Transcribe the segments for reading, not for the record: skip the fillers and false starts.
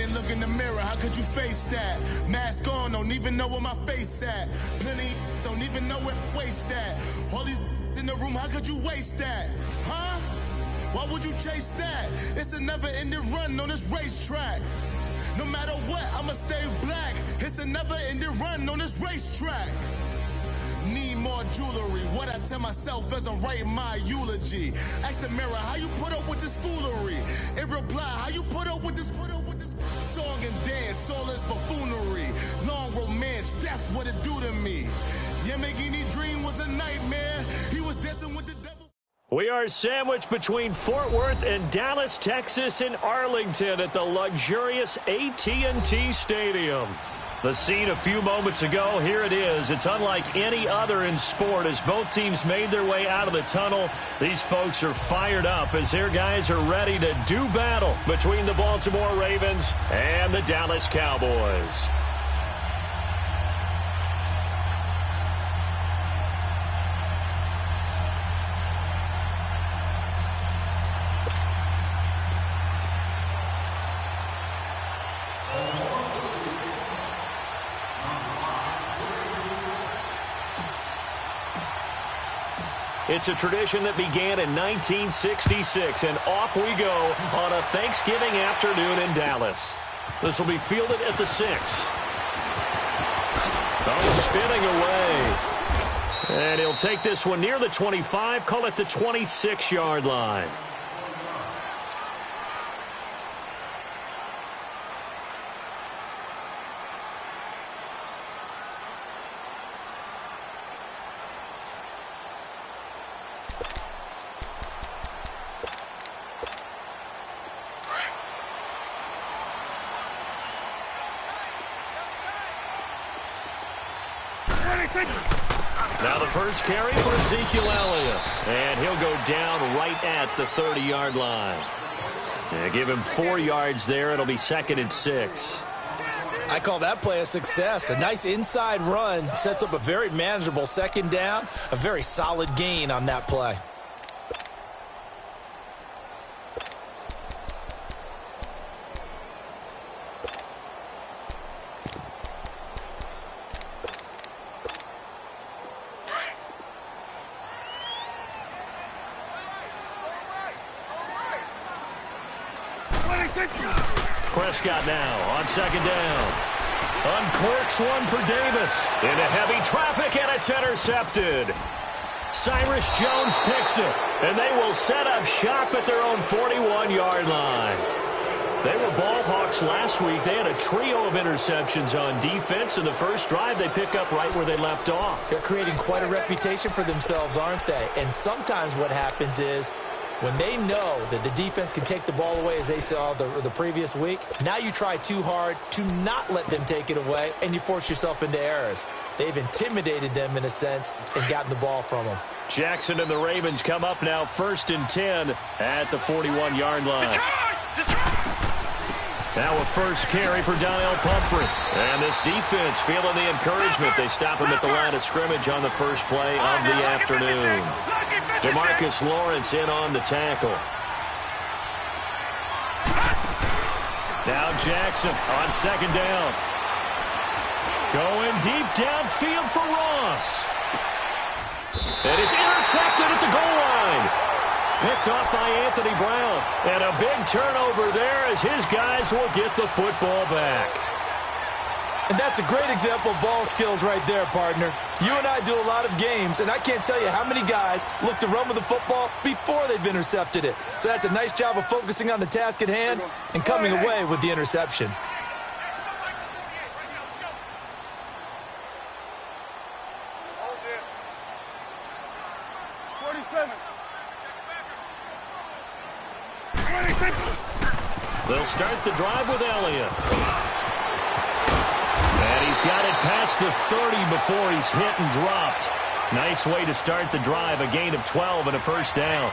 and look in the mirror, how could you face that? Mask on, don't even know where my face at. Plenty don't even know where waste at. All these in the room, how could you waste that? Huh? Why would you chase that? It's a never-ending run on this racetrack. No matter what, I'ma stay black. It's a never-ending run on this racetrack. Need more jewelry. What I tell myself as I'm writing my eulogy. Ask the mirror, how you put up with this foolery? It reply, how you put up with this song and dance, soulless buffoonery. Long romance, death, what it do to me? Yamagini dream was a nightmare. He was dancing with the devil. We are sandwiched between Fort Worth and Dallas, Texas, and Arlington at the luxurious AT&T Stadium. The scene a few moments ago, here it is. It's unlike any other in sport as both teams made their way out of the tunnel. These folks are fired up as their guys are ready to do battle between the Baltimore Ravens and the Dallas Cowboys. It's a tradition that began in 1966, and off we go on a Thanksgiving afternoon in Dallas. This will be fielded at the 6. Oh, spinning away. And he'll take this one near the 25, call it the 26-yard line. Now the first carry for Ezekiel Elliott. And he'll go down right at the 30-yard line. And give him 4 yards there. It'll be 2nd and 6. I call that play a success. A nice inside run sets up a very manageable 2nd down. A very solid gain on that play. Prescott now on 2nd down. Uncorks one for Davis. Into heavy traffic, and it's intercepted. Cyrus Jones picks it, and they will set up shop at their own 41-yard line. They were ball hawks last week. They had a trio of interceptions on defense. In the first drive, they pick up right where they left off. They're creating quite a reputation for themselves, aren't they? And sometimes what happens is when they know that the defense can take the ball away, as they saw the previous week, now you try too hard to not let them take it away, and you force yourself into errors. They've intimidated them in a sense and gotten the ball from them. Jackson and the Ravens come up now 1st and 10 at the 41-yard line. Now a first carry for Donnell Pumphrey. And this defense feeling the encouragement. They stop him at the line of scrimmage on the first play of the afternoon. DeMarcus Lawrence in on the tackle. Now Jackson on 2nd down. Going deep downfield for Ross. And it's intercepted at the goal line. Picked off by Anthony Brown. And a big turnover there as his guys will get the football back. And that's a great example of ball skills right there, partner. You and I do a lot of games, and I can't tell you how many guys look to run with the football before they've intercepted it. So that's a nice job of focusing on the task at hand and coming away with the interception. Hold this. 47. They'll start the drive with Elliott. And he's got it past the 30 before he's hit and dropped. Nice way to start the drive, a gain of 12 and a first down.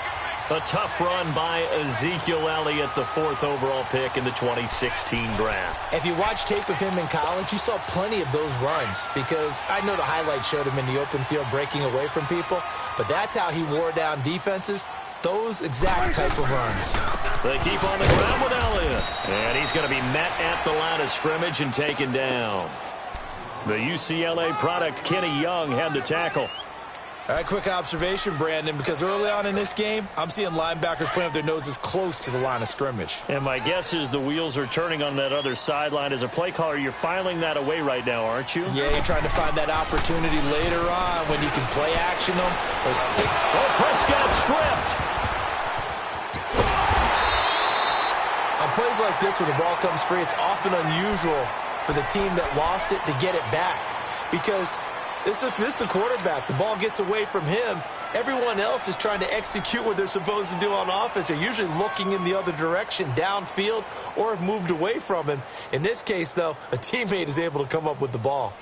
A tough run by Ezekiel Elliott, the 4th overall pick in the 2016 draft. If you watch tape of him in college, you saw plenty of those runs because I know the highlights showed him in the open field breaking away from people, but that's how he wore down defenses. those exact type of runs. They keep on the ground with Elliott. And he's going to be met at the line of scrimmage and taken down. The UCLA product, Kenny Young, had the tackle. All right, quick observation, Brandon, because early on in this game, I'm seeing linebackers playing with their noses close to the line of scrimmage. And my guess is the wheels are turning on that other sideline. As a play caller, you're filing that away right now, aren't you? Yeah, you're trying to find that opportunity later on when you can play action them or sticks. Oh, Prescott stripped. On plays like this, when the ball comes free, it's often unusual for the team that lost it to get it back because this is the quarterback. The ball gets away from him. Everyone else is trying to execute what they're supposed to do on offense. They're usually looking in the other direction, downfield, or have moved away from him. In this case, though, a teammate is able to come up with the ball.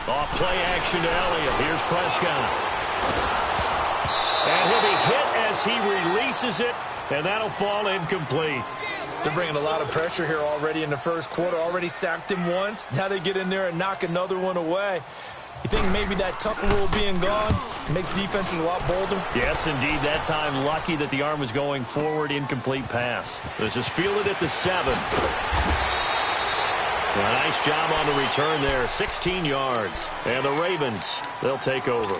Off play action to Elliott. Here's Prescott. And he'll be hit as he releases it, and that'll fall incomplete. They're bringing a lot of pressure here already in the first quarter. Already sacked him once. Now they get in there and knock another one away. You think maybe that Tucker rule being gone makes defenses a lot bolder? Yes, indeed. That time, lucky that the arm was going forward. Incomplete pass. Let's just feel it at the 7. Well, nice job on the return there, 16 yards. And the Ravens, they'll take over.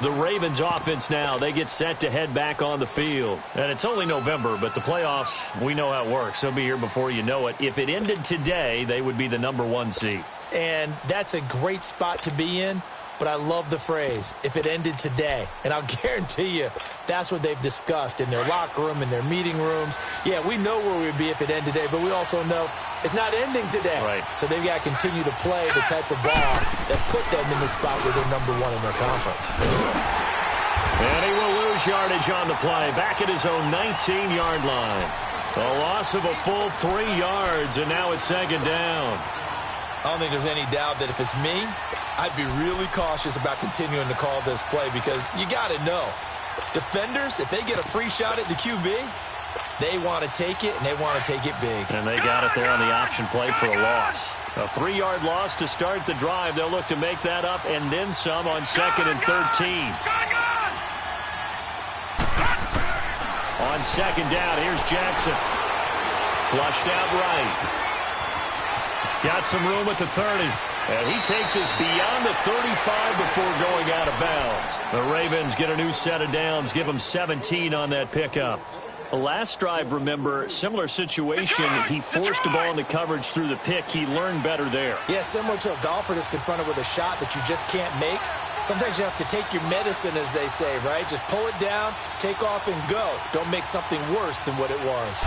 The Ravens offense now, they get set to head back on the field. And it's only November, but the playoffs, we know how it works. They'll be here before you know it. If it ended today, they would be the #1 seed. And that's a great spot to be in. But I love the phrase, if it ended today. And I'll guarantee you that's what they've discussed in their locker room, in their meeting rooms. Yeah, we know where we'd be if it ended today, but we also know it's not ending today. Right. So they've got to continue to play the type of ball that put them in the spot where they're #1 in their conference. And he will lose yardage on the play, back at his own 19-yard line. A loss of a full 3 yards, and now it's second down. I don't think there's any doubt that if it's me, I'd be really cautious about continuing to call this play because you got to know, defenders, if they get a free shot at the QB, they want to take it, and they want to take it big. And they got it there on the option play for a loss. A 3-yard loss to start the drive. They'll look to make that up and then some on 2nd and 13. On 2nd down, here's Jackson. Flushed out right. Got some room at the 30. And he takes us beyond the 35 before going out of bounds. The Ravens get a new set of downs, give them 17 on that pickup. The last drive, remember, similar situation. He forced the ball into coverage through the pick. He learned better there. Yeah, similar to a golfer that's confronted with a shot that you just can't make. Sometimes you have to take your medicine, as they say, right? Just pull it down, take off, and go. Don't make something worse than what it was.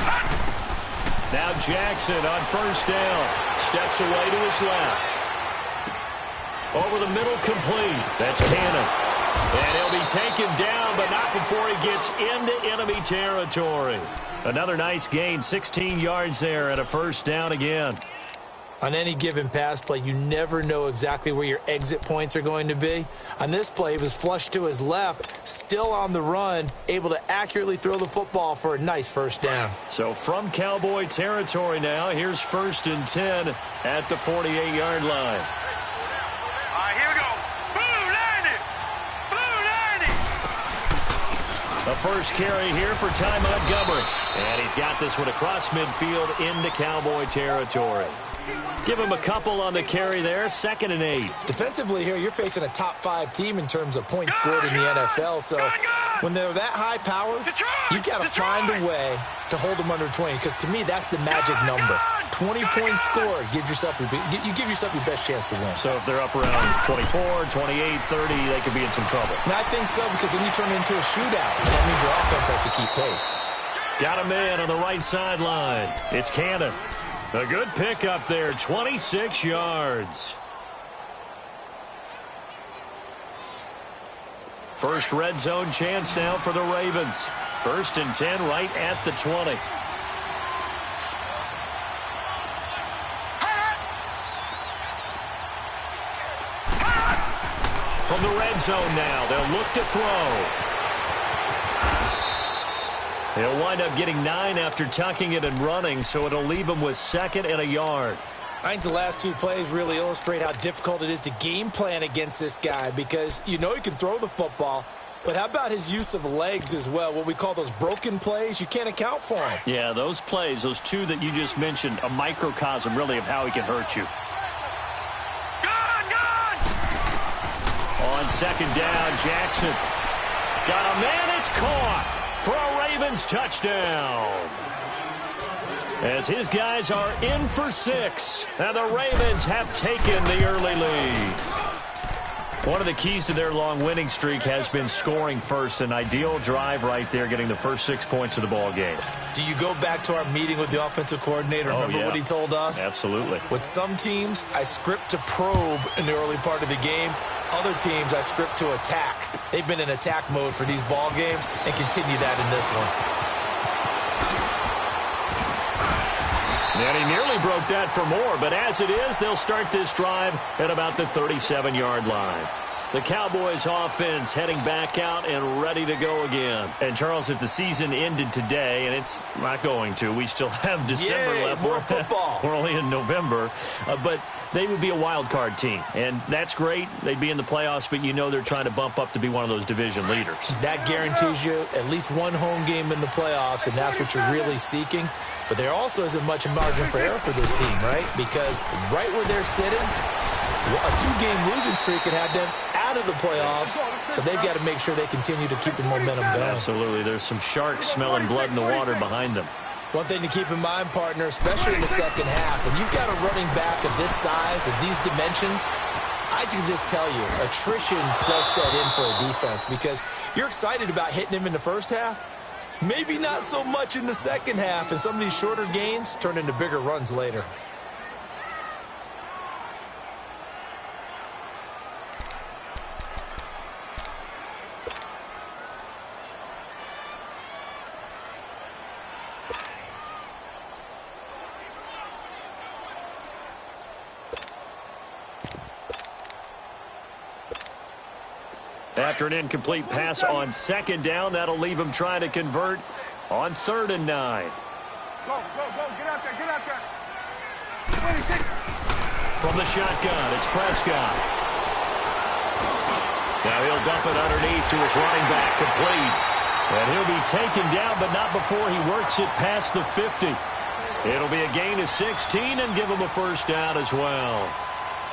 Now Jackson on 1st down. Steps away to his left. Over the middle, complete. That's Cannon. And he'll be taken down, but not before he gets into enemy territory. Another nice gain, 16 yards there, and a 1st down again. On any given pass play, you never know exactly where your exit points are going to be. On this play, he was flushed to his left, still on the run, able to accurately throw the football for a nice 1st down. So from Cowboy territory now, here's 1st and 10 at the 48-yard line. Here we go. Blue 90. Blue 90. A first carry here for Ty Montgomery. And he's got this one across midfield into Cowboy territory. Give him a couple on the carry there, 2nd and 8. Defensively here, you're facing a top 5 team in terms of points scored in the NFL. So when they're that high powered, you've got to find a way to hold them under 20. Because to me, that's the magic number. 20-point score, you give yourself your best chance to win. So if they're up around 24, 28, 30, they could be in some trouble. And I think so, because then you turn it into a shootout. And that means your offense has to keep pace. Got a man on the right sideline. It's Cannon. A good pickup there, 26 yards. First red zone chance now for the Ravens. 1st and 10 right at the 20. From in the red zone now. They'll look to throw. He'll wind up getting 9 after tucking it and running, so it'll leave him with 2nd and a yard. I think the last 2 plays really illustrate how difficult it is to game plan against this guy, because you know he can throw the football, but how about his use of legs as well? What we call those broken plays, you can't account for him. Yeah, those plays, those 2 that you just mentioned, a microcosm really of how he can hurt you. On 2nd down, Jackson got a man, it's caught for a Ravens touchdown. As his guys are in for 6, and the Ravens have taken the early lead. One of the keys to their long winning streak has been scoring first. An ideal drive right there, getting the first 6 points of the ball game. Do you go back to our meeting with the offensive coordinator? Remember what he told us? Absolutely. With some teams, I script to probe in the early part of the game. Other teams, I script to attack. They've been in attack mode for these ball games and continue that in this one. And he nearly broke that for more, but as it is, they'll start this drive at about the 37-yard line. The Cowboys offense heading back out and ready to go again. And, Charles, if the season ended today, and it's not going to, we still have December left. More football. We're only in November. But they would be a wild card team, and that's great. They'd be in the playoffs, but you know they're trying to bump up to be one of those division leaders. That guarantees you at least one home game in the playoffs, and that's what you're really seeking. But there also isn't much margin for error for this team, right? Because right where they're sitting, a 2-game losing streak could have them out of the playoffs, so they've got to make sure they continue to keep the momentum going. Absolutely. There's some sharks smelling blood in the water behind them. One thing to keep in mind, partner, especially in the second half, when you've got a running back of this size, of these dimensions, I can just tell you, attrition does set in for a defense, because you're excited about hitting him in the first half, maybe not so much in the second half, and some of these shorter gains turn into bigger runs later. After an incomplete pass on 2nd down, that'll leave him trying to convert on 3rd and 9. Go, get out there, get out there. From the shotgun, it's Prescott. Now he'll dump it underneath to his running back, complete. And he'll be taken down, but not before he works it past the 50. It'll be a gain of 16 and give him a first down as well.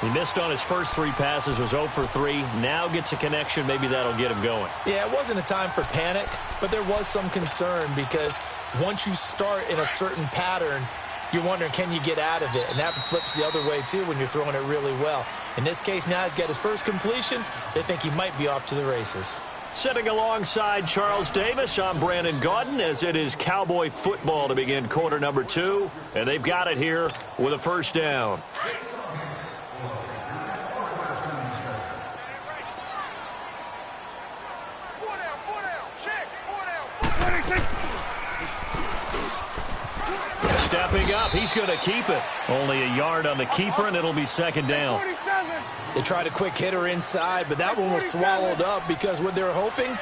He missed on his first 3 passes, was 0 for 3. Now gets a connection. Maybe that'll get him going. Yeah, it wasn't a time for panic, but there was some concern, because once you start in a certain pattern, you're wondering, can you get out of it? And that flips the other way, too, when you're throwing it really well. In this case, now he's got his first completion. They think he might be off to the races. Sitting alongside Charles Davis, I'm Brandon Gaudin, as it is Cowboy football to begin quarter number 2. And they've got it here with a first down. Stepping up, he's going to keep it. Only a yard on the keeper, and it'll be 2nd down. They tried a quick hitter inside, but that one was swallowed up, because what they're hoping,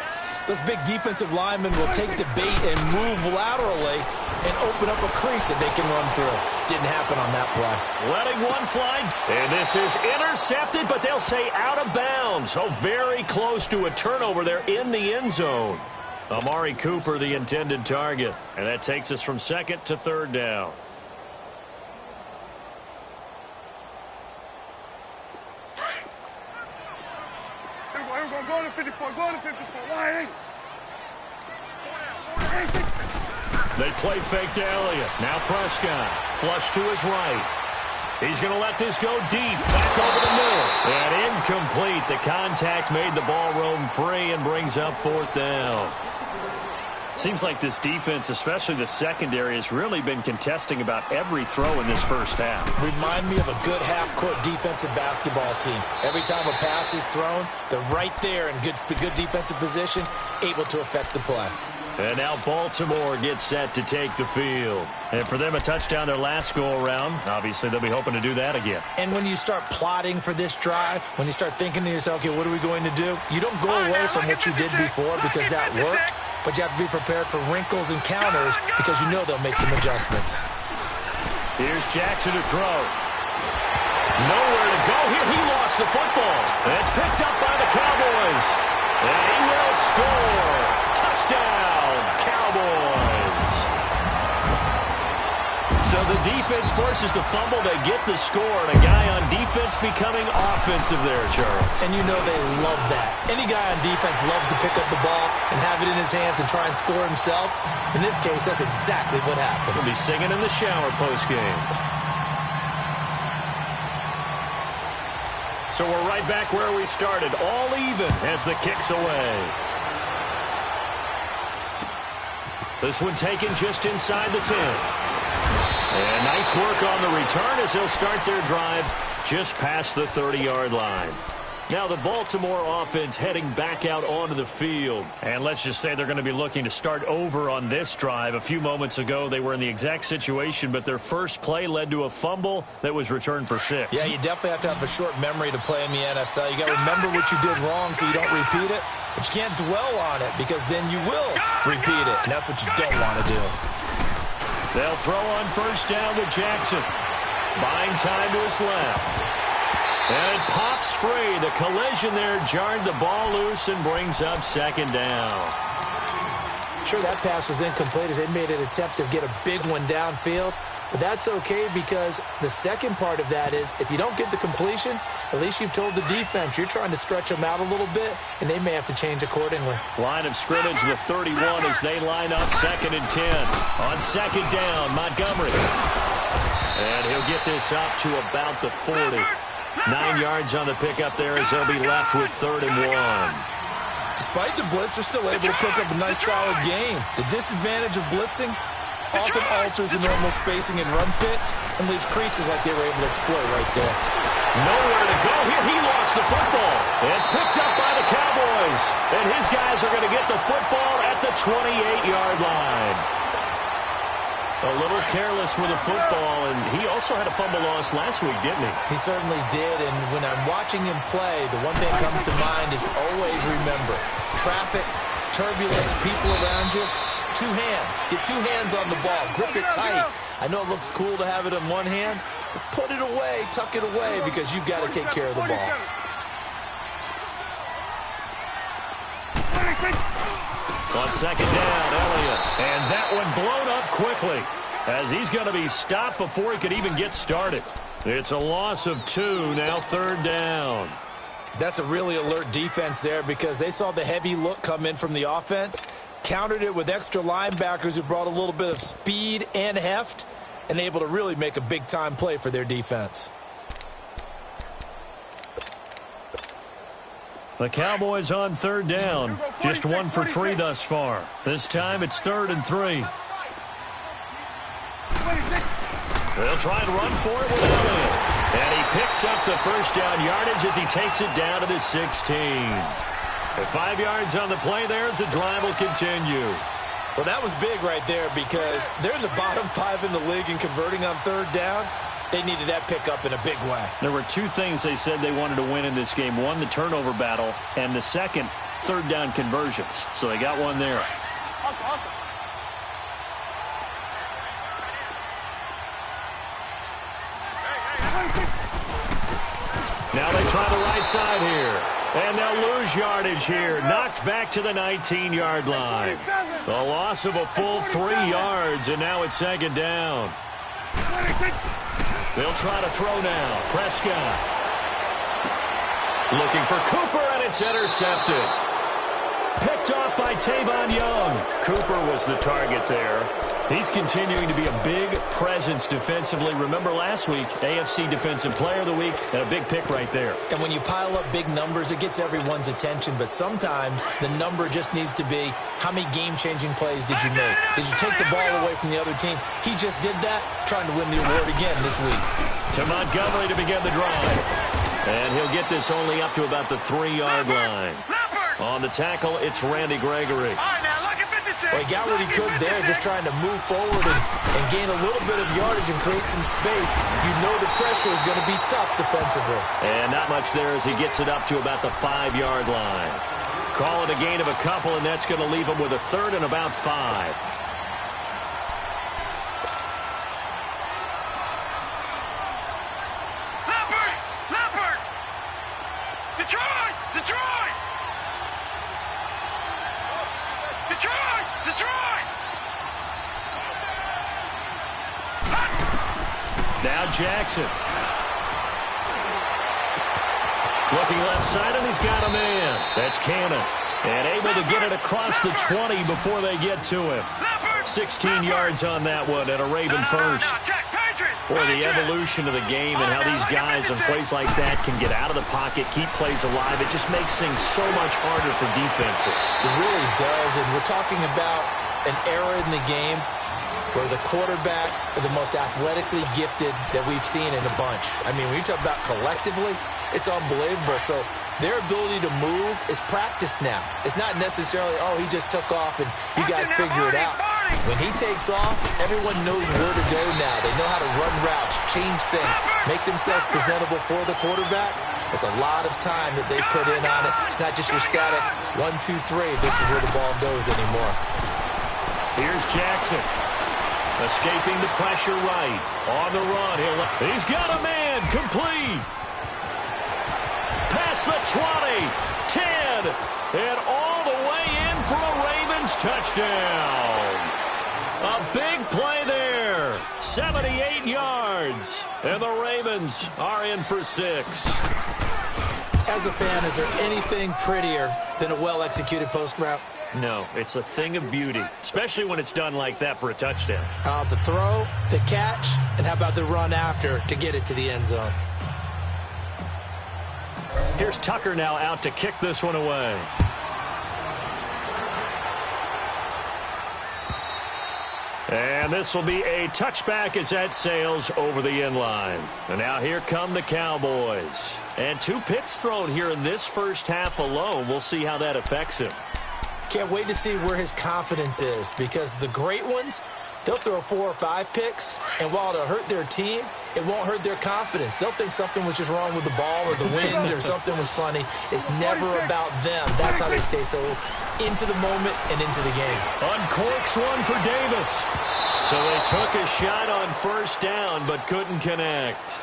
those big defensive linemen will take the bait and move laterally and open up a crease that they can run through. Didn't happen on that play. Letting one fly, and this is intercepted, but they'll say out of bounds. So very close to a turnover there in the end zone. Amari Cooper, the intended target. And that takes us from 2nd to 3rd down. Go to 54, go to 54. Line. They play fake to Elliott. Now Prescott. Flush to his right. He's going to let this go deep. Back over the middle. And incomplete. The contact made the ball roam free and brings up 4th down. Seems like this defense, especially the secondary, has really been contesting about every throw in this first half. Remind me of a good half-court defensive basketball team. Every time a pass is thrown, they're right there in good defensive position, able to affect the play. And now Baltimore gets set to take the field. And for them, a touchdown their last go-around. Obviously, they'll be hoping to do that again. And when you start plotting for this drive, when you start thinking to yourself, okay, what are we going to do? You don't go away from what you did before because that worked, but you have to be prepared for wrinkles and counters because you know they'll make some adjustments. Here's Jackson to throw. Nowhere to go here. He lost the football. And it's picked up by the Cowboys. And he will score. Touchdown, Cowboys. So the defense forces the fumble. They get the score. And a guy on defense becoming offensive there, Charles. And you know they love that. Any guy on defense loves to pick up the ball and have it in his hands and try and score himself. In this case, that's exactly what happened. He'll be singing in the shower postgame. So we're right back where we started, all even as the kick's away. This one taken just inside the 10. And nice work on the return as they'll start their drive just past the 30-yard line. Now the Baltimore offense heading back out onto the field. And let's just say they're going to be looking to start over on this drive. A few moments ago, they were in the exact situation, but their first play led to a fumble that was returned for 6. Yeah, you definitely have to have a short memory to play in the NFL. You got to remember what you did wrong so you don't repeat it. But you can't dwell on it because then you will repeat it, and that's what you don't want to do. They'll throw on first down to Jackson. Buying time to his left. And it pops free. The collision there jarred the ball loose and brings up second down. Sure, that pass was incomplete as they made an attempt to get a big one downfield. But that's okay because the second part of that is if you don't get the completion, at least you've told the defense you're trying to stretch them out a little bit, and they may have to change accordingly. Line of scrimmage, the 31 as they line up 2nd and 10. On second down, Montgomery. And he'll get this up to about the 40. 9 yards on the pickup there as they'll be left with 3rd and 1. Despite the blitz, they're still able to pick up a nice solid game. The disadvantage of blitzing often alters the normal spacing and run fits and leaves creases like they were able to exploit right there. Nowhere to go here. He lost the football. It's picked up by the Cowboys. And his guys are going to get the football at the 28-yard line. A little careless with the football, and he also had a fumble loss last week, didn't he? He certainly did, and when I'm watching him play, the one thing that comes to mind is always remember, traffic, turbulence, people around you, 2 hands. Get 2 hands on the ball. Grip it tight. I know it looks cool to have it in one hand, but put it away, tuck it away, because you've got to take care of the ball. On second down, Elliott. And that one blown up quickly as he's going to be stopped before he could even get started. It's a loss of 2, now 3rd down. That's a really alert defense there because they saw the heavy look come in from the offense, countered it with extra linebackers who brought a little bit of speed and heft, and able to really make a big-time play for their defense. The Cowboys on 3rd down. Just 1 for 3 thus far. This time it's 3rd and 3. They'll try and run for it with Elliott. And he picks up the first down yardage as he takes it down to the 16. At 5 yards on the play there as the drive will continue. Well, that was big right there because they're in the bottom 5 in the league in converting on 3rd down. They needed that pickup in a big way. There were 2 things they said they wanted to win in this game. One, the turnover battle, and the second, 3rd down conversions. So they got one there. Awesome. Now they try the right side here. And they'll lose yardage here. Knocked back to the 19-yard line. A loss of a full 3 yards, and now it's 2nd down. They'll try to throw now. Prescott. Looking for Cooper, and it's intercepted. Picked off by Tavon Young. Cooper was the target there. He's continuing to be a big presence defensively. Remember last week, AFC Defensive Player of the Week, and a big pick right there. And when you pile up big numbers, it gets everyone's attention. But sometimes the number just needs to be, how many game-changing plays did you make? Did you take the ball away from the other team? He just did that, trying to win the award again this week. To Montgomery to begin the drive. And he'll get this only up to about the 3-yard line. On the tackle, it's Randy Gregory. Well, he got what he could there, just trying to move forward and gain a little bit of yardage and create some space. You know the pressure is going to be tough defensively. And not much there as he gets it up to about the 5-yard line. Call it a gain of a couple, and that's going to leave him with a 3rd and about 5. Now Jackson. Looking left side, and he's got a man. That's Cannon. And able to get it across the 20 before they get to him. 16 yards on that one, and a Raven first. Boy, the evolution of the game and how these guys on plays like that can get out of the pocket, keep plays alive, it just makes things so much harder for defenses. It really does, and we're talking about an era in the game where the quarterbacks are the most athletically gifted that we've seen in a bunch. I mean, when you talk about collectively, it's unbelievable. So their ability to move is practiced now. It's not necessarily, oh, he just took off and you guys figure it out. When he takes off, everyone knows where to go now. They know how to run routes, change things, make themselves presentable for the quarterback. It's a lot of time that they put in on it. It's not just your static 1, 2, 3. This is where the ball goes anymore. Here's Jackson. Escaping the pressure right. On the run. He's got a man. Complete. Past the 20. 10. And all the way in for a Ravens touchdown. A big play there. 78 yards. And the Ravens are in for 6. As a fan, is there anything prettier than a well-executed post route? No, it's a thing of beauty, especially when it's done like that for a touchdown. The throw, the catch, and how about the run after to get it to the end zone? Here's Tucker now out to kick this one away. And this will be a touchback as that sails over the end line. And now here come the Cowboys. And 2 picks thrown here in this first half alone. We'll see how that affects him. Can't wait to see where his confidence is, because the great ones, they'll throw 4 or 5 picks, and while it'll hurt their team, it won't hurt their confidence. They'll think something was just wrong with the ball or the wind or something was funny. It's never about them. That's how they stay so into the moment and into the game. Uncorks one for Davis. So they took a shot on first down but couldn't connect.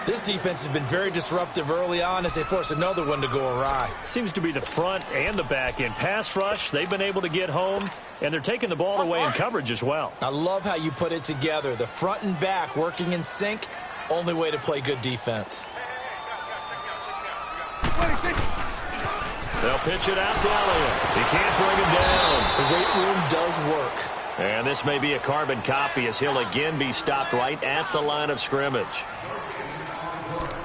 This defense has been very disruptive early on as they force another one to go awry. Seems to be the front and the back end. Pass rush, they've been able to get home, and they're taking the ball away in coverage as well. I love how you put it together. The front and back working in sync, only way to play good defense. They'll pitch it out to Elliott. He can't bring him down. The weight room does work. And this may be a carbon copy as he'll again be stopped right at the line of scrimmage.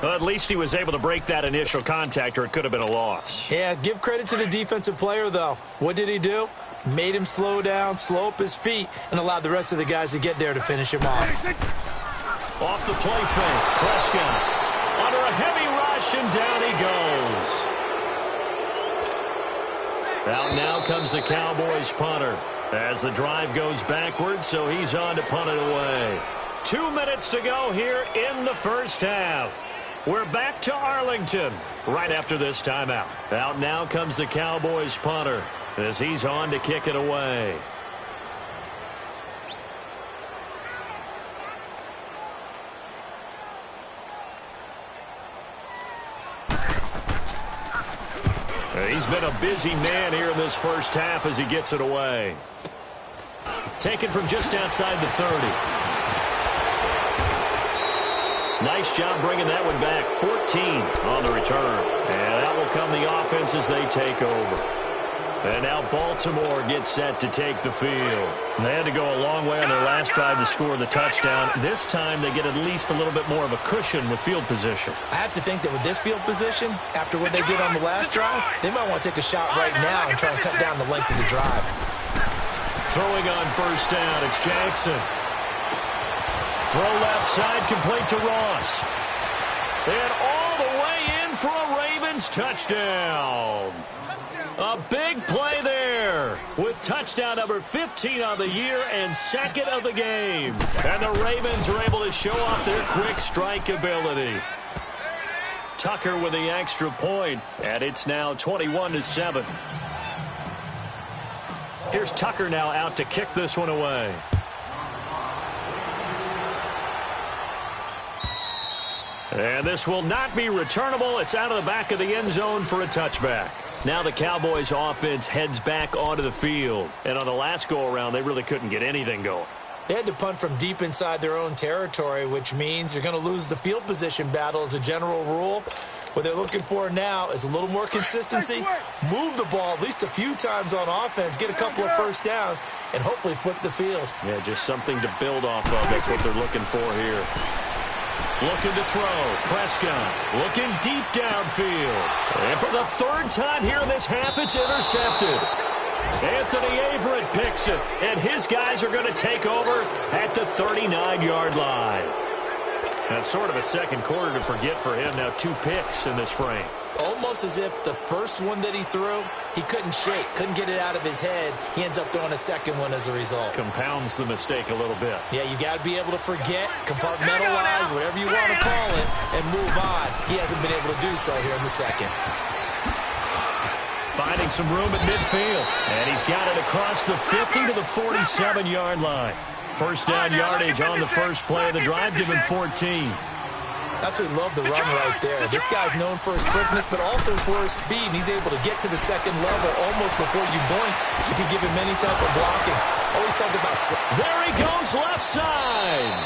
Well, at least he was able to break that initial contact, or it could have been a loss. Yeah, give credit to the defensive player, though. What did he do? Made him slow down, slow up his feet, and allowed the rest of the guys to get there to finish him off. Off the play fake, Prescott under a heavy rush, and down he goes. Out now comes the Cowboys punter as the drive goes backwards, so he's on to punt it away. 2 minutes to go here in the first half. We're back to Arlington right after this timeout. Out now comes the Cowboys punter as he's on to kick it away. He's been a busy man here in this first half as he gets it away. Taken from just outside the 30. Nice job bringing that one back. 14 on the return. And that will come the offense as they take over. And now Baltimore gets set to take the field. They had to go a long way on their last drive to score the touchdown. This time they get at least a little bit more of a cushion with field position. I have to think that with this field position, after what they did on the last drive, they might want to take a shot right now and try and cut down the length of the drive. Throwing on first down, it's Jackson. Throw left side, complete to Ross. And all the way in for a Ravens touchdown. A big play there with touchdown number 15 on the year and second of the game. And the Ravens are able to show off their quick strike ability. Tucker with the extra point, and it's now 21-7. Here's Tucker now out to kick this one away. And this will not be returnable. It's out of the back of the end zone for a touchback. Now the Cowboys offense heads back onto the field. And on the last go-around, they really couldn't get anything going. They had to punt from deep inside their own territory, which means you're going to lose the field position battle as a general rule. What they're looking for now is a little more consistency, move the ball at least a few times on offense, get a couple of first downs, and hopefully flip the field. Yeah, just something to build off of. That's what they're looking for here. Looking to throw. Prescott looking deep downfield. And for the third time here in this half, it's intercepted. Anthony Averett picks it, and his guys are going to take over at the 39-yard line. That's sort of a second quarter to forget for him. Now 2 picks in this frame. Almost as if the first one that he threw, he couldn't shake, couldn't get it out of his head. He ends up throwing a second one as a result. Compounds the mistake a little bit. Yeah, you got to be able to forget, compartmentalize, whatever you want to call it, and move on. He hasn't been able to do so here in the second. Finding some room at midfield. And he's got it across the 50 to the 47-yard line. First down yardage on the first play of the drive, given 14. Absolutely love the run right there. This guy's known for his quickness, but also for his speed. And he's able to get to the second level almost before you blink if you give him any type of blocking. Always talk about... There he goes, left side.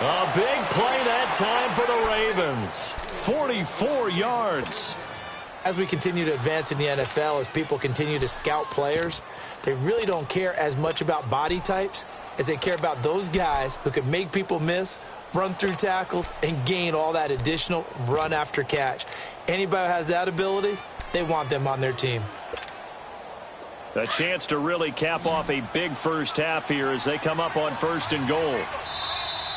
A big play that time for the Ravens. 44 yards. As we continue to advance in the NFL, as people continue to scout players, they really don't care as much about body types as they care about those guys who can make people miss, run through tackles, and gain all that additional run after catch. Anybody who has that ability, they want them on their team. A chance to really cap off a big first half here as they come up on 1st and goal.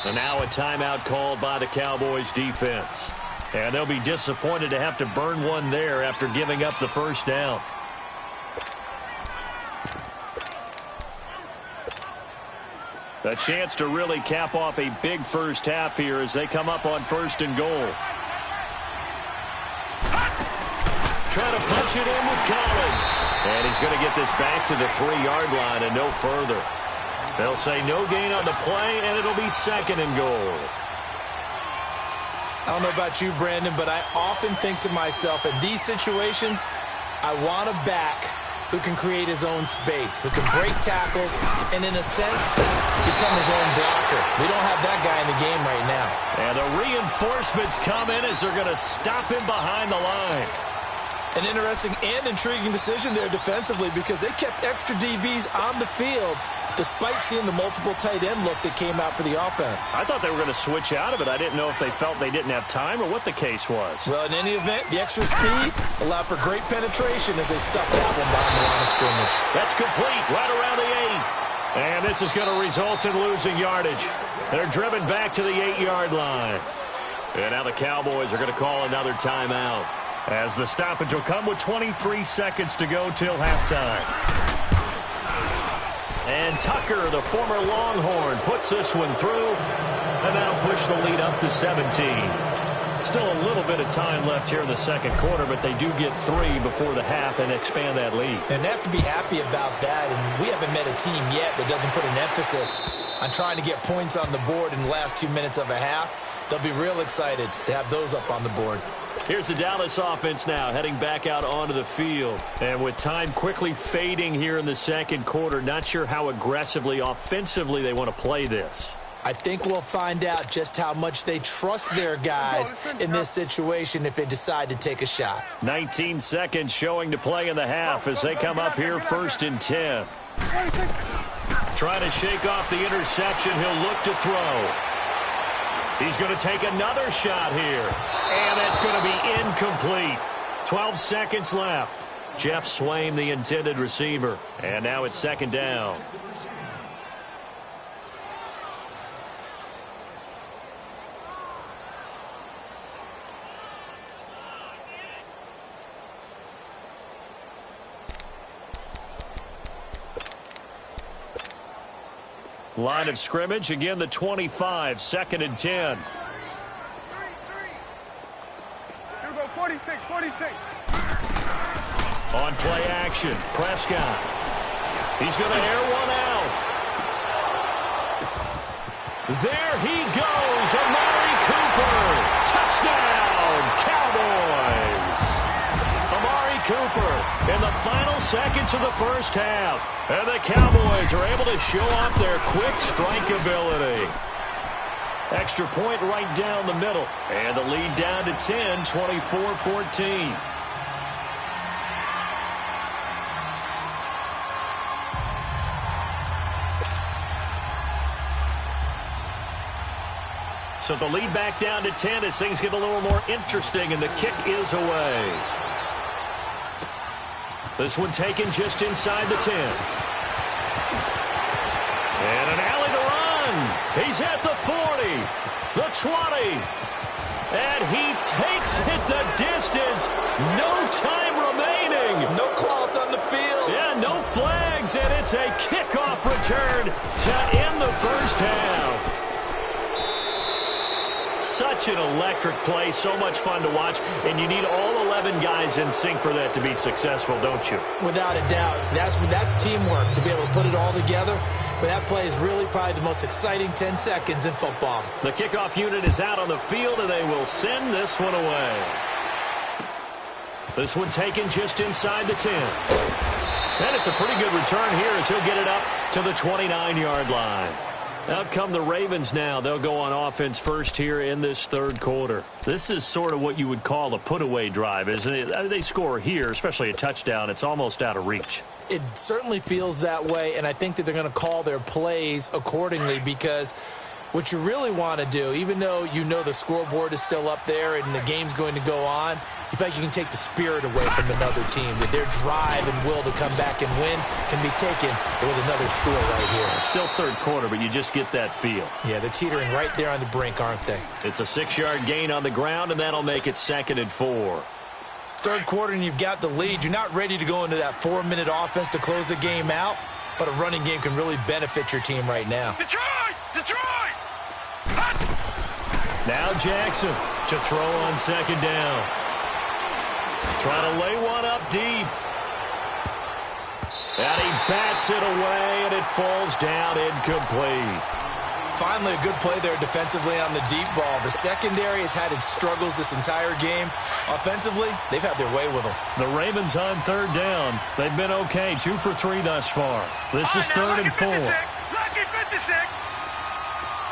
And now a timeout called by the Cowboys defense. And they'll be disappointed to have to burn one there after giving up the first down. A chance to really cap off a big first half here as they come up on 1st and goal. Trying to punch it in with Collins. And he's going to get this back to the 3-yard line and no further. They'll say no gain on the play, and it'll be 2nd and goal. I don't know about you, Brandon, but I often think to myself, in these situations, I want a back who can create his own space, who can break tackles, and in a sense, become his own blocker. We don't have that guy in the game right now. And the reinforcements come in as they're going to stop him behind the line. An interesting and intriguing decision there defensively because they kept extra DBs on the field despite seeing the multiple tight end look that came out for the offense. I thought they were going to switch out of it. I didn't know if they felt they didn't have time or what the case was. Well, in any event, the extra speed allowed for great penetration as they stuffed that one behind the line of scrimmage. That's complete right around the 8. And this is going to result in losing yardage. They're driven back to the 8-yard line. And now the Cowboys are going to call another timeout as the stoppage will come with 23 seconds to go till halftime. And Tucker, the former Longhorn, puts this one through, and that'll push the lead up to 17. Still a little bit of time left here in the second quarter, but they do get 3 before the half and expand that lead. And they have to be happy about that, and we haven't met a team yet that doesn't put an emphasis on trying to get points on the board in the last 2 minutes of a half. They'll be real excited to have those up on the board. Here's the Dallas offense now heading back out onto the field. And with time quickly fading here in the second quarter, not sure how aggressively, offensively they want to play this. I think we'll find out just how much they trust their guys in this situation if they decide to take a shot. 19 seconds showing to play in the half as they come up here 1st and 10. Trying to shake off the interception. He'll look to throw. He's going to take another shot here. And that's going to be incomplete. 12 seconds left. Jeff Swaim, the intended receiver. And now it's 2nd down. Line of scrimmage, again the 25, 2nd and 10. Here we go, 46, 46. On play action, Prescott. He's going to air one out. There he goes, Amari Cooper. Touchdown, Cowboys. Amari Cooper in the final seconds of the first half. And the Cowboys are able to show off their quick strike ability. Extra point right down the middle. And the lead down to 10, 24-14. So the lead back down to 10 as things get a little more interesting, and the kick is away. This one taken just inside the 10. And an alley to run. He's at the 40, the 20. And he takes it the distance. No time remaining. No cloth on the field. Yeah, no flags, and it's a kickoff return to end the first half. Such an electric play, so much fun to watch, and you need all 11 guys in sync for that to be successful, don't you? Without a doubt. That's teamwork to be able to put it all together. But that play is really probably the most exciting 10 seconds in football. The kickoff unit is out on the field, and they will send this one away. This one taken just inside the 10. And it's a pretty good return here as he'll get it up to the 29-yard line. Out come the Ravens now. They'll go on offense first here in this third quarter. This is sort of what you would call a put-away drive, isn't it? They score here, especially a touchdown. It's almost out of reach. It certainly feels that way, and I think that they're going to call their plays accordingly because what you really want to do, even though you know the scoreboard is still up there and the game's going to go on, you feel like you can take the spirit away from another team, that their drive and will to come back and win can be taken with another score right here. Still third quarter, but you just get that feel. Yeah, they're teetering right there on the brink, aren't they? It's a 6-yard gain on the ground, and that'll make it 2nd and 4. Third quarter, and you've got the lead. You're not ready to go into that 4-minute offense to close the game out, but a running game can really benefit your team right now. Detroit! Detroit! Now Jackson to throw on 2nd down. Trying to lay one up deep. And he bats it away, and it falls down incomplete. Finally, a good play there defensively on the deep ball. The secondary has had its struggles this entire game. Offensively, they've had their way with them. The Ravens on 3rd down. They've been okay, 2 for 3 thus far. This is 3rd and 4. Lucky 56.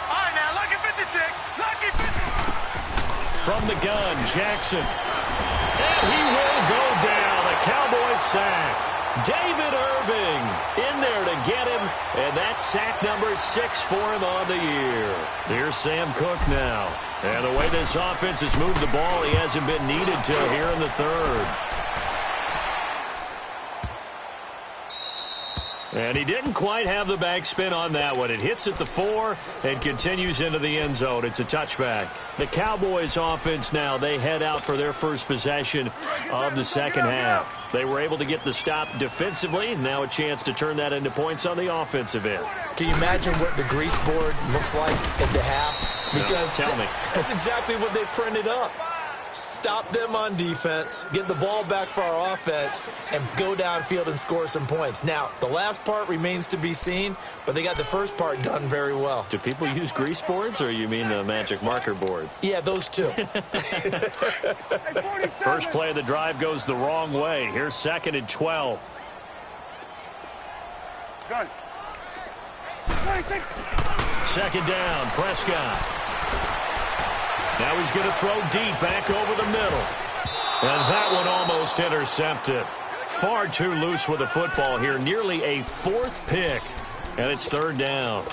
All right, now, lucky 56. Lucky 56. From the gun, Jackson. And he will go down. A Cowboys sack. David Irving in there to get him, and that's sack number 6 for him on the year. Here's Sam Cook now. And the way this offense has moved the ball, he hasn't been needed till here in the 3rd. And he didn't quite have the backspin on that one. It hits at the 4 and continues into the end zone. It's a touchback. The Cowboys offense now, they head out for their first possession of the second half. They were able to get the stop defensively. Now a chance to turn that into points on the offensive end. Can you imagine what the grease board looks like at the half? Because tell me. That's exactly what they printed up. Stop them on defense, get the ball back for our offense, and go downfield and score some points. Now, the last part remains to be seen, but they got the first part done very well. Do people use grease boards, or you mean the magic marker boards? Yeah, those two. First play of the drive goes the wrong way. Here's 2nd and 12. Gun. 2nd down, Prescott. Now he's going to throw deep back over the middle. And that one almost intercepted. Far too loose with the football here. Nearly a 4th pick. And it's 3rd down.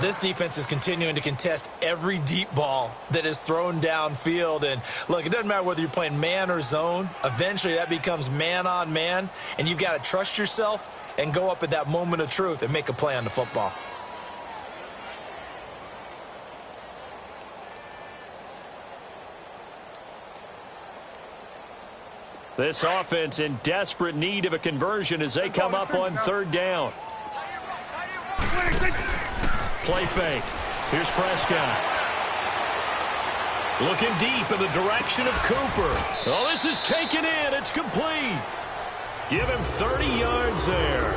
This defense is continuing to contest every deep ball that is thrown downfield. And, look, it doesn't matter whether you're playing man or zone. Eventually that becomes man on man. And you've got to trust yourself and go up at that moment of truth and make a play on the football. This offense in desperate need of a conversion as they come up on 3rd down. 26. Play fake. Here's Prescott. Looking deep in the direction of Cooper. Oh, this is taken in. It's complete. Give him 30 yards there.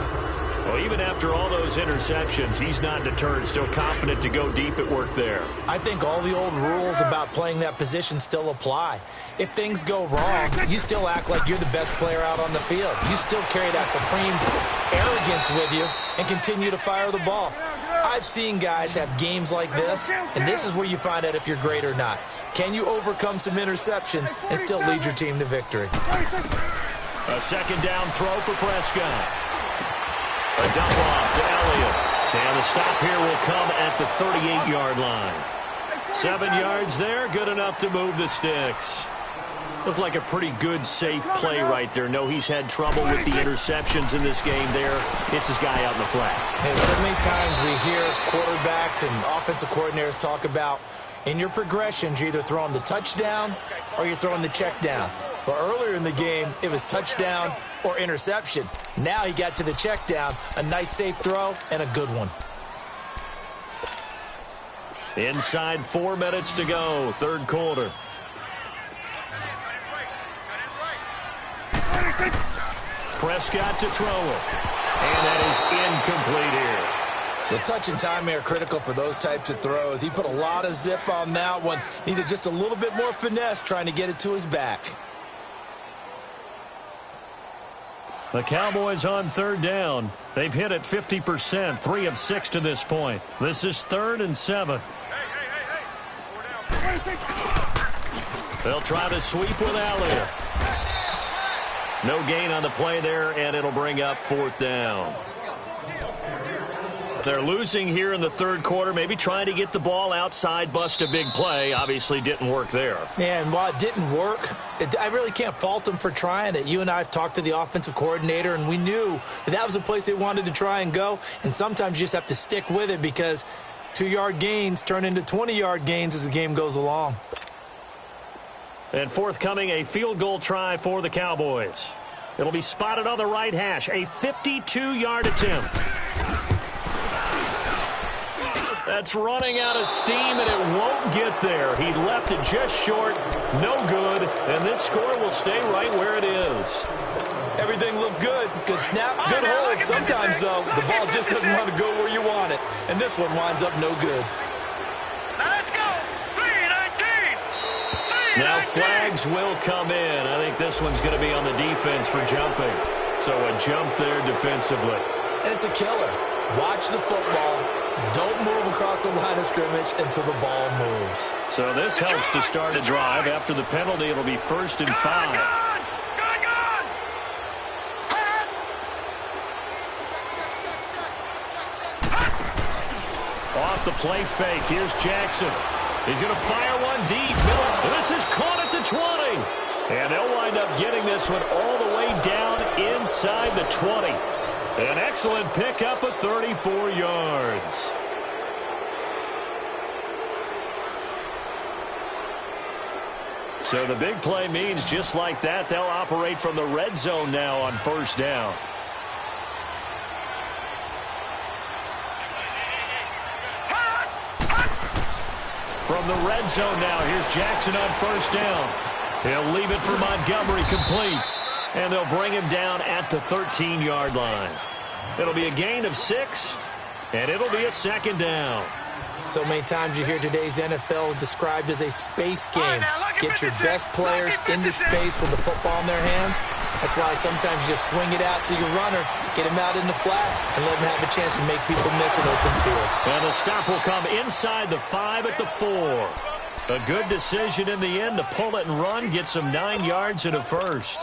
Well, even after all those interceptions, he's not deterred, still confident to go deep at work there. I think all the old rules about playing that position still apply. If things go wrong, you still act like you're the best player out on the field. You still carry that supreme arrogance with you and continue to fire the ball. I've seen guys have games like this, and this is where you find out if you're great or not. Can you overcome some interceptions and still lead your team to victory? A second down throw for Prescott. A dump off to Elliott. And the stop here will come at the 38-yard line. 7 yards there, good enough to move the sticks. Looked like a pretty good, safe play right there. No, he's had trouble with the interceptions in this game there. Hits his guy out in the flat. And so many times we hear quarterbacks and offensive coordinators talk about in your progressions, you're either throwing the touchdown or you're throwing the check down. But earlier in the game, it was touchdown or interception. Now he got to the check down, a nice safe throw, and a good one. Inside 4 minutes to go, third quarter. Prescott to throw it. And that is incomplete here. The touch and time are critical for those types of throws. He put a lot of zip on that one. Needed just a little bit more finesse trying to get it to his back. The Cowboys on third down. They've hit it 50%, 3 of 6 to this point. This is 3rd and 7. They'll try to sweep with Elliott. No gain on the play there, and it'll bring up 4th down. They're losing here in the third quarter, maybe trying to get the ball outside, bust a big play. Obviously didn't work there. Yeah, and while it didn't work, I really can't fault them for trying it. You and I have talked to the offensive coordinator, and we knew that was a place they wanted to try and go. And sometimes you just have to stick with it because 2-yard gains turn into 20-yard gains as the game goes along. And forthcoming, a field goal try for the Cowboys. It'll be spotted on the right hash, a 52-yard attempt. That's running out of steam, and it won't get there. He left it just short, no good, and this score will stay right where it is. Everything looked good. Good snap, good hold. Sometimes, though, the ball just doesn't want to go where you want it, and this one winds up no good. Now let's go. 3-19. Now flags will come in. I think this one's going to be on the defense for jumping. So a jump there defensively. And it's a killer. Watch the football. Don't move across the line of scrimmage until the ball moves. So this helps to start a drive. After the penalty, it'll be 1st and 5. Off the play fake. Here's Jackson. He's going to fire one deep. This is caught at the 20. And they'll wind up getting this one all the way down inside the 20. An excellent pickup of 34 yards. So the big play means just like that, they'll operate from the red zone now on 1st down. From the red zone now, here's Jackson on 1st down. He'll leave it for Montgomery complete. And they'll bring him down at the 13-yard line. It'll be a gain of 6, and it'll be a 2nd down. So many times you hear today's NFL described as a space game. Get your best players into space with the football in their hands. That's why sometimes you just swing it out to your runner, get him out in the flat, and let him have a chance to make people miss an open field. And the stop will come inside the 5 at the 4. A good decision in the end to pull it and run, get some 9 yards and a first.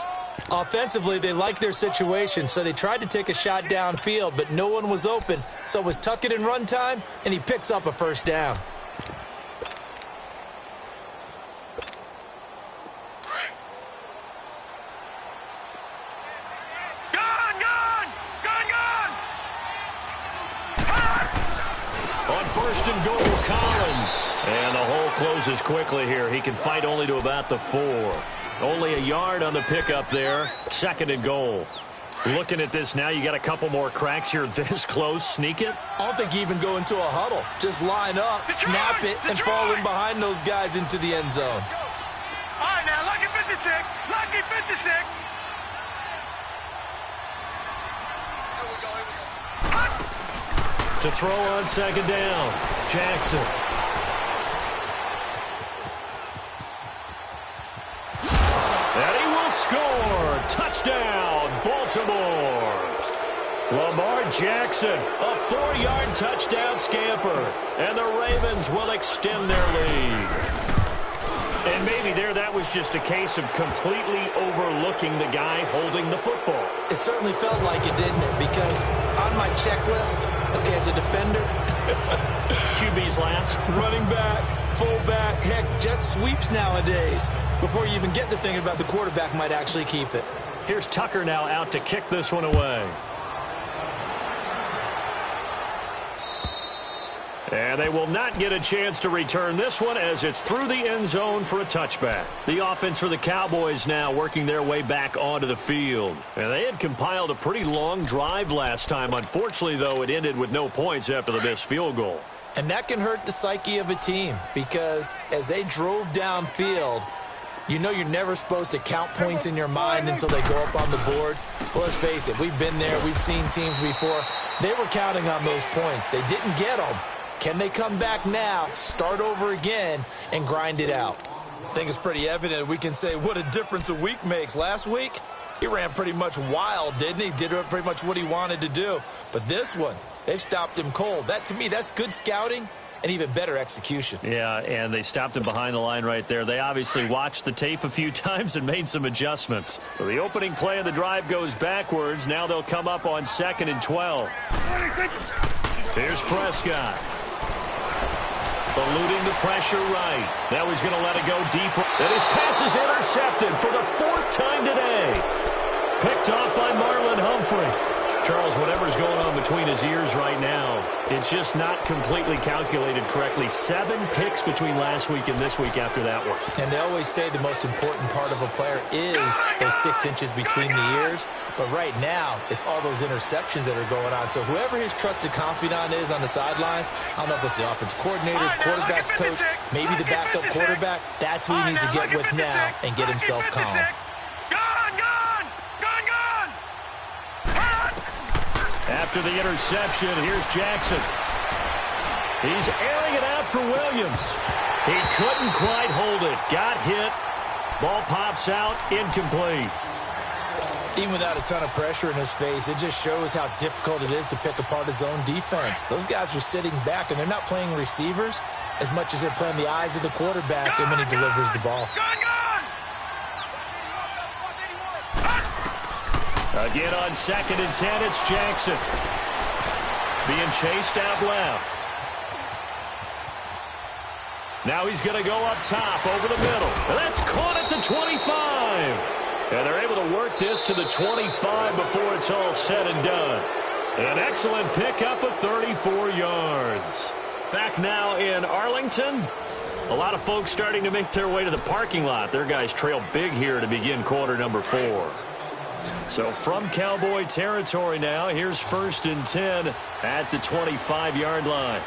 Offensively, they liked their situation, so they tried to take a shot downfield, but no one was open. So it was tuck it and run time, and he picks up a 1st down. On 1st and goal, Collins. And the hole closes quickly here. He can fight only to about the 4. Only a yard on the pickup there. 2nd and goal. Looking at this now, you got a couple more cracks here this close. Sneak it? I don't think you even go into a huddle. Just line up, snap it, and fall in behind those guys into the end zone. All right, now, lucky 56. Lucky 56. To throw on second down, Jackson. And he will score. Touchdown, Baltimore. Lamar Jackson, a 4-yard touchdown scamper. And the Ravens will extend their lead. And maybe there that was just a case of completely overlooking the guy holding the football. It certainly felt like it, didn't it? Because on my checklist, okay, as a defender, QB's last. running back, fullback, heck, jet sweeps nowadays. Before you even get to thinking about the quarterback might actually keep it. Here's Tucker now out to kick this one away. And they will not get a chance to return this one as it's through the end zone for a touchback. The offense for the Cowboys now working their way back onto the field. And they had compiled a pretty long drive last time. Unfortunately, though, it ended with no points after the missed field goal. And that can hurt the psyche of a team because as they drove downfield, you know you're never supposed to count points in your mind until they go up on the board. Well, let's face it, we've been there. We've seen teams before. They were counting on those points. They didn't get them. Can they come back now, start over again, and grind it out? I think it's pretty evident. We can say what a difference a week makes. Last week, he ran pretty much wild, didn't he? Did pretty much what he wanted to do. But this one, they've stopped him cold. That, to me, that's good scouting and even better execution. Yeah, and they stopped him behind the line right there. They obviously watched the tape a few times and made some adjustments. So the opening play of the drive goes backwards. Now they'll come up on 2nd and 12. Here's Prescott. Eluding the pressure right. Now he's going to let it go deeper. And his pass is intercepted for the 4th time today. Picked off by Marlon Humphrey. Charles, whatever's going on between his ears right now, it's just not completely calculated correctly. 7 picks between last week and this week after that one. And they always say the most important part of a player is those 6 inches between the ears. But right now, it's all those interceptions that are going on. So whoever his trusted confidant is on the sidelines, I don't know if it's the offensive coordinator, the quarterback's coach, maybe the backup quarterback, that's who he needs to get with now and get himself calm. After the interception, here's Jackson. He's airing it out for Williams. He couldn't quite hold it. Got hit. Ball pops out, incomplete. Even without a ton of pressure in his face, it just shows how difficult it is to pick apart his own defense. Those guys are sitting back, and they're not playing receivers as much as they're playing the eyes of the quarterback and when he delivers the ball. Again on 2nd and 10, it's Jackson. Being chased out left. Now he's going to go up top over the middle. And that's caught at the 25. And they're able to work this to the 25 before it's all said and done. An excellent pickup of 34 yards. Back now in Arlington. A lot of folks starting to make their way to the parking lot. Their guys trail big here to begin quarter number 4. So from Cowboy territory now, here's 1st and 10 at the 25-yard line.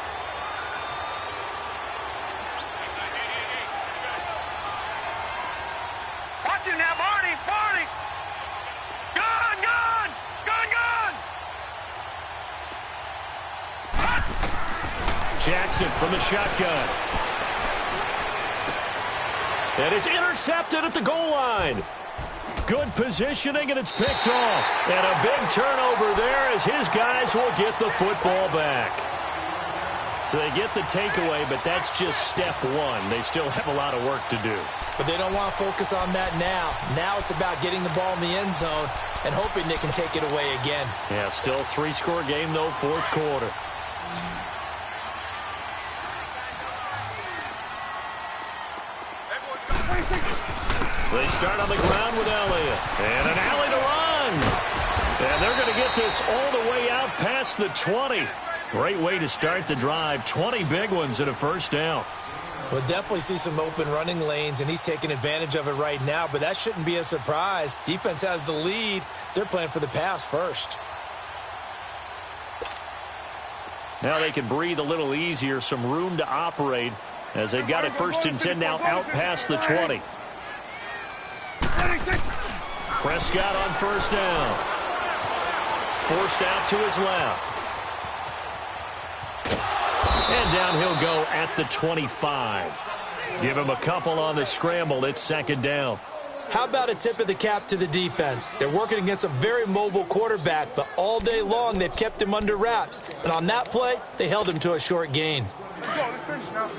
Watch him now, Barney! Barney! Gone! Gone! Gone! Gone! Jackson from the shotgun. And it's intercepted at the goal line. Good positioning, and it's picked off. And a big turnover there as his guys will get the football back. So they get the takeaway, but that's just step 1. They still have a lot of work to do. But they don't want to focus on that now. Now it's about getting the ball in the end zone and hoping they can take it away again. Yeah, still 3-score game, though, 4th quarter. They start on the ground with Elliott. And an alley to run. And they're going to get this all the way out past the 20. Great way to start the drive. 20 big ones and a 1st down. We'll definitely see some open running lanes, and he's taking advantage of it right now, but that shouldn't be a surprise. Defense has the lead. They're playing for the pass first. Now they can breathe a little easier, some room to operate as they've got it 1st and 10 now out past the 20. Prescott on 1st down. Forced out to his left. And down he'll go at the 25. Give him a couple on the scramble. It's 2nd down. How about a tip of the cap to the defense? They're working against a very mobile quarterback, but all day long they've kept him under wraps. And on that play, they held him to a short gain. Let's finish now.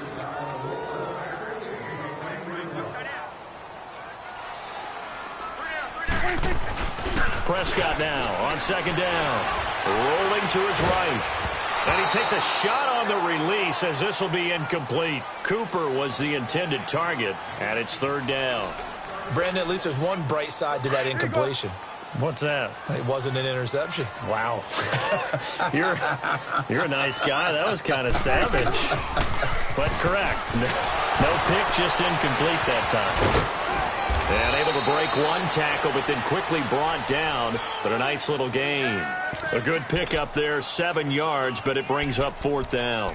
Prescott now on 2nd down. Rolling to his right. And he takes a shot on the release as this will be incomplete. Cooper was the intended target, and it's 3rd down. Brandon, at least there's one bright side to that incompletion. What's that? It wasn't an interception. Wow. You're a nice guy. That was kind of savage. But correct. No pick, just incomplete that time. And able to break one tackle, but then quickly brought down. But a nice little gain. A good pick up there, 7 yards, but it brings up 4th down.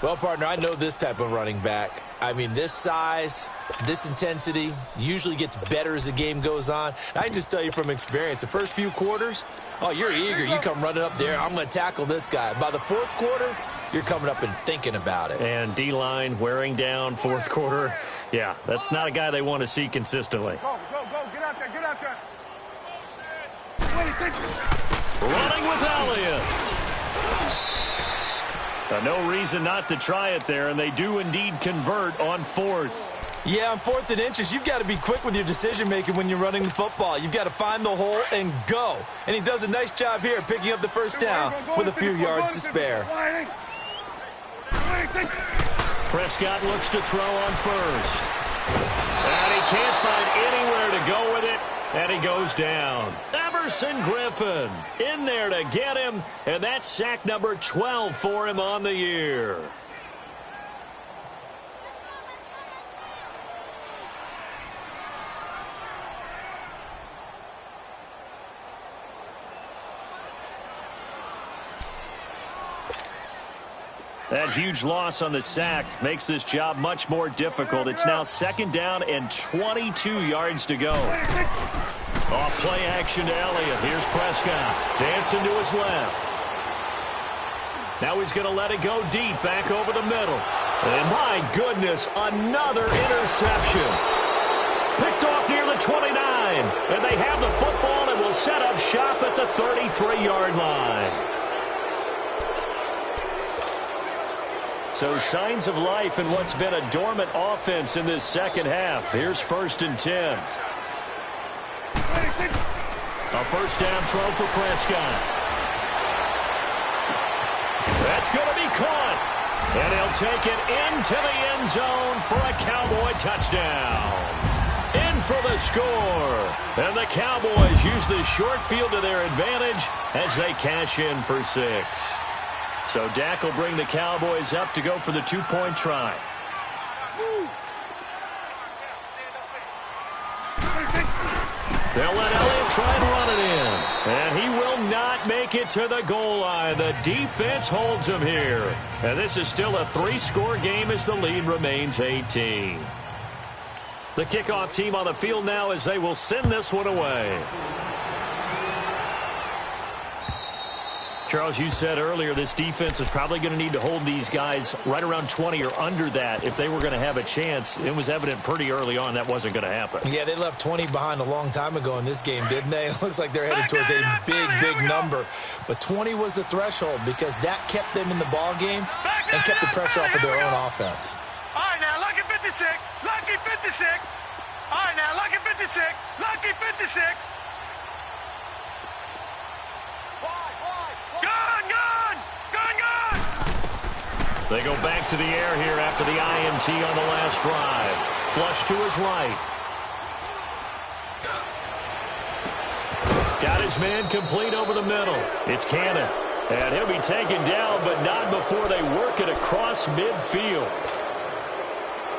Well, partner, I know this type of running back. I mean, this size, this intensity usually gets better as the game goes on. I can just tell you from experience, the first few quarters, oh, you're eager. You come running up there, I'm going to tackle this guy. By the 4th quarter, you're coming up and thinking about it. And D-line wearing down 4th quarter. Yeah, that's not a guy they want to see consistently. Go. Get out there. Running with Elliott. No reason not to try it there, and they do indeed convert on 4th. Yeah, on 4th and inches, you've got to be quick with your decision-making when you're running the football. You've got to find the hole and go. And he does a nice job here picking up the 1st down with a few yards to spare. Prescott looks to throw on 1st. And he can't find anywhere to go with it, and he goes down. Everson Griffen in there to get him, and that's sack number 12 for him on the year. That huge loss on the sack makes this job much more difficult. It's now 2nd down and 22 yards to go. Off play action to Elliott. Here's Prescott. Dancing to his left. Now he's going to let it go deep back over the middle. And my goodness, another interception. Picked off near the 29. And they have the football and will set up shop at the 33-yard line. So signs of life in what's been a dormant offense in this 2nd half. Here's 1st and 10. A 1st down throw for Prescott. That's going to be caught. And he'll take it into the end zone for a Cowboy touchdown. In for the score. And the Cowboys use the short field to their advantage as they cash in for 6. So Dak will bring the Cowboys up to go for the 2-point try. They'll let Elliott try and run it in. And he will not make it to the goal line. The defense holds him here. And this is still a 3-score game as the lead remains 18. The kickoff team on the field now as they will send this one away. Charles, you said earlier this defense is probably going to need to hold these guys right around 20 or under that if they were going to have a chance. It was evident pretty early on that wasn't going to happen. Yeah, they left 20 behind a long time ago in this game, didn't they? It looks like they're headed towards a big number. But 20 was the threshold because that kept them in the ball game and kept the pressure off of their own offense. All right, now, lucky 56. Lucky 56. All right, now, lucky 56. Lucky 56. They go back to the air here after the INT on the last drive. Flush to his right. Got his man complete over the middle. It's Cannon. And he'll be taken down, but not before they work it across midfield.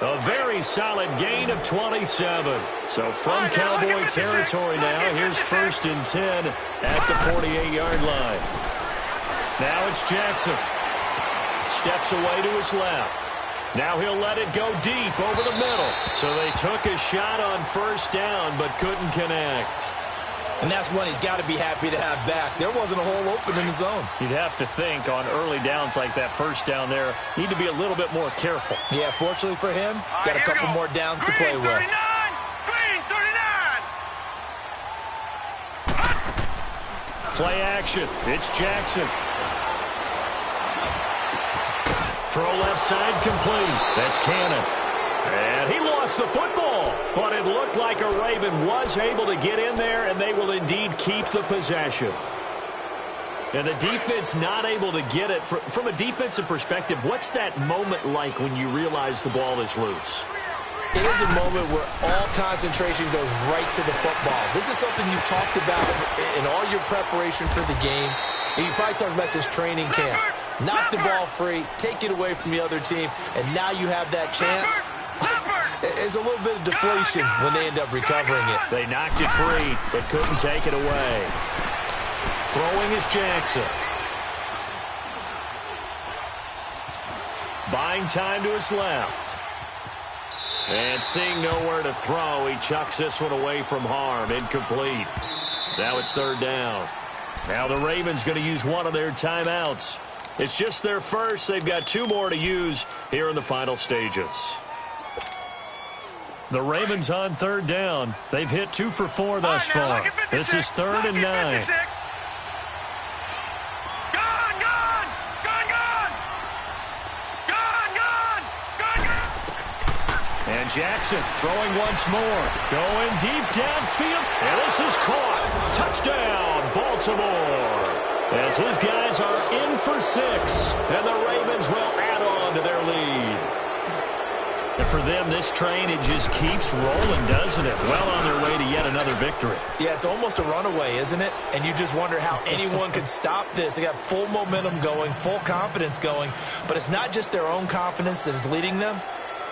A very solid gain of 27. So from Cowboy territory now, here's 1st and 10 at the 48-yard line. Now it's Jackson. Steps away to his left. Now he'll let it go deep over the middle. So they took a shot on 1st down but couldn't connect. And that's one he's got to be happy to have back. There wasn't a hole open in the zone. You'd have to think on early downs like that 1st down there, need to be a little bit more careful. Yeah, fortunately for him, got a couple more downs to play with. Green 39! Play action. It's Jackson. Throw left side complete. That's Cannon. And he lost the football, but it looked like a Raven was able to get in there, and they will indeed keep the possession. And the defense not able to get it. From a defensive perspective, what's that moment like when you realize the ball is loose? It is a moment where all concentration goes right to the football. This is something you've talked about in all your preparation for the game. And you probably talked about this training camp. Knock the ball free, take it away from the other team, and now you have that chance. There's a little bit of deflation when they end up recovering it. They knocked it free, but couldn't take it away. Throwing is Jackson. Buying time to his left. And seeing nowhere to throw, he chucks this one away from harm. Incomplete. Now it's 3rd down. Now the Ravens going to use one of their timeouts. It's just their first. They've got 2 more to use here in the final stages. The Ravens on 3rd down. They've hit 2 for 4 thus far. This is 3rd and 9. And Jackson throwing once more. Going deep downfield. And this is caught. Touchdown, Baltimore. As his guys are in for 6. And the Ravens will add on to their lead. And for them, this train, it just keeps rolling, doesn't it? Well on their way to yet another victory. Yeah, it's almost a runaway, isn't it? And you just wonder how anyone could stop this. They got full momentum going, full confidence going. But it's not just their own confidence that is leading them.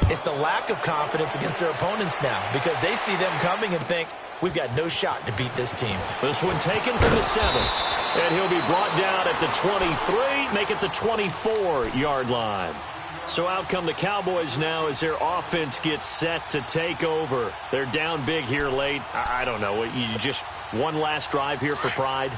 It's the lack of confidence against their opponents now because they see them coming and think, we've got no shot to beat this team. This one taken from the 7th. And he'll be brought down at the 23, make it the 24-yard line. So out come the Cowboys now as their offense gets set to take over. They're down big here late. I don't know. You just one last drive here for pride?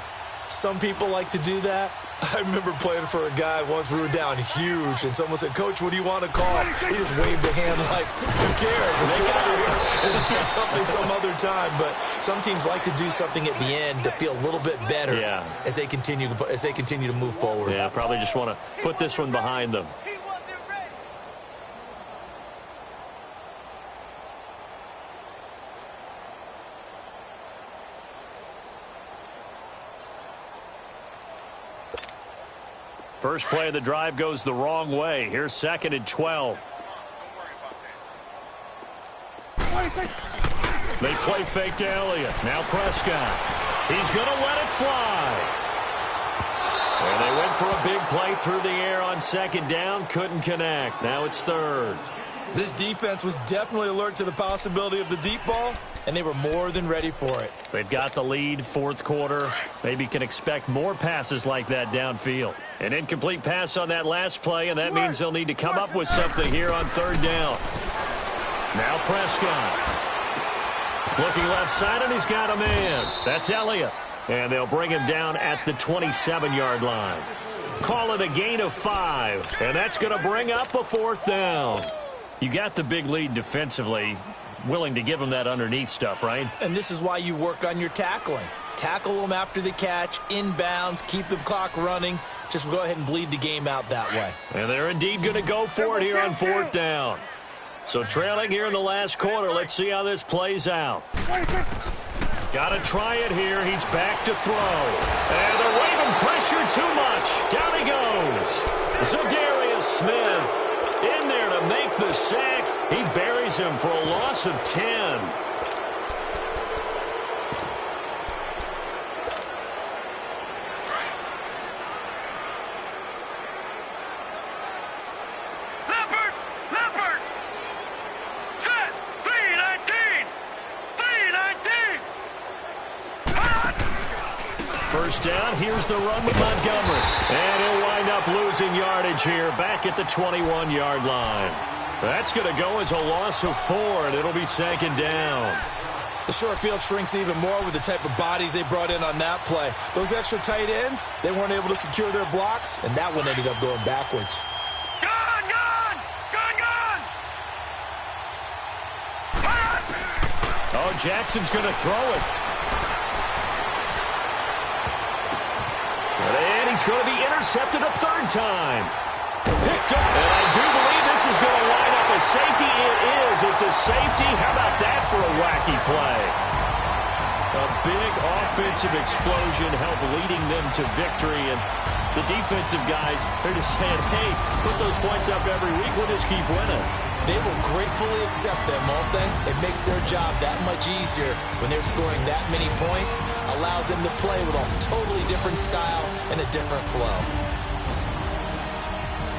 Some people like to do that. I remember playing for a guy once. We were down huge, and someone said, Coach, what do you want to call? He just waved a hand like, who cares? Let's get out of here and do something some other time. But some teams like to do something at the end to feel a little bit better as they continue to move forward. Yeah, probably just want to put this one behind them. First play of the drive goes the wrong way. Here's 2nd and 12. They play fake to Elliott. Now Prescott. He's going to let it fly. And they went for a big play through the air on 2nd down. Couldn't connect. Now it's 3rd. This defense was definitely alert to the possibility of the deep ball, and they were more than ready for it. They've got the lead, 4th quarter. Maybe can expect more passes like that downfield. An incomplete pass on that last play, and that means they'll need to come up with something here on 3rd down. Now Prescott. Looking left side, and he's got a man. That's Elliott. And they'll bring him down at the 27-yard line. Call it a gain of 5, and that's going to bring up a 4th down. You got the big lead defensively, willing to give them that underneath stuff, right? And this is why you work on your tackling. Tackle them after the catch, inbounds, keep the clock running. Just go ahead and bleed the game out that way. And they're indeed going to go for it here on 4th down. So trailing here in the last quarter, let's see how this plays out. Got to try it here. He's back to throw. And the Raven pressure too much. Down he goes. Za'Darius Smith in there to make the sack. He buries him for a loss of 10. first down. Here's the run with Montgomery. And he'll wind up losing yardage here back at the 21-yard line. That's going to go as a loss of 4, and it'll be second down. The short field shrinks even more with the type of bodies they brought in on that play. Those extra tight ends, they weren't able to secure their blocks, and that one ended up going backwards. Gone, gone! Gone, gone! Oh, Jackson's going to throw it. And he's going to be intercepted a third time. Picked up. And I do believe this is going to line up a safety. It is. It's a safety. How about that for a wacky play? A big offensive explosion helped leading them to victory. And the defensive guys, they're just saying, hey, put those points up every week. We'll just keep winning. They will gratefully accept them, won't they? It makes their job that much easier when they're scoring that many points. Allows them to play with a totally different style and a different flow.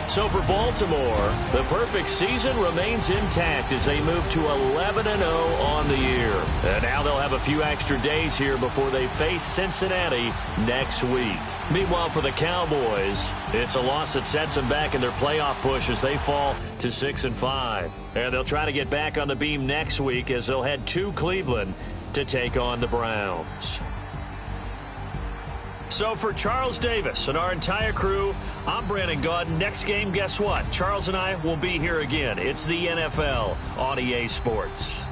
So for Baltimore, the perfect season remains intact as they move to 11-0 on the year. And now they'll have a few extra days here before they face Cincinnati next week. Meanwhile, for the Cowboys, it's a loss that sets them back in their playoff push as they fall to 6-5. And they'll try to get back on the beam next week as they'll head to Cleveland to take on the Browns. So for Charles Davis and our entire crew, I'm Brandon Gaudin. Next game, guess what? Charles and I will be here again. It's the NFL on EA Sports.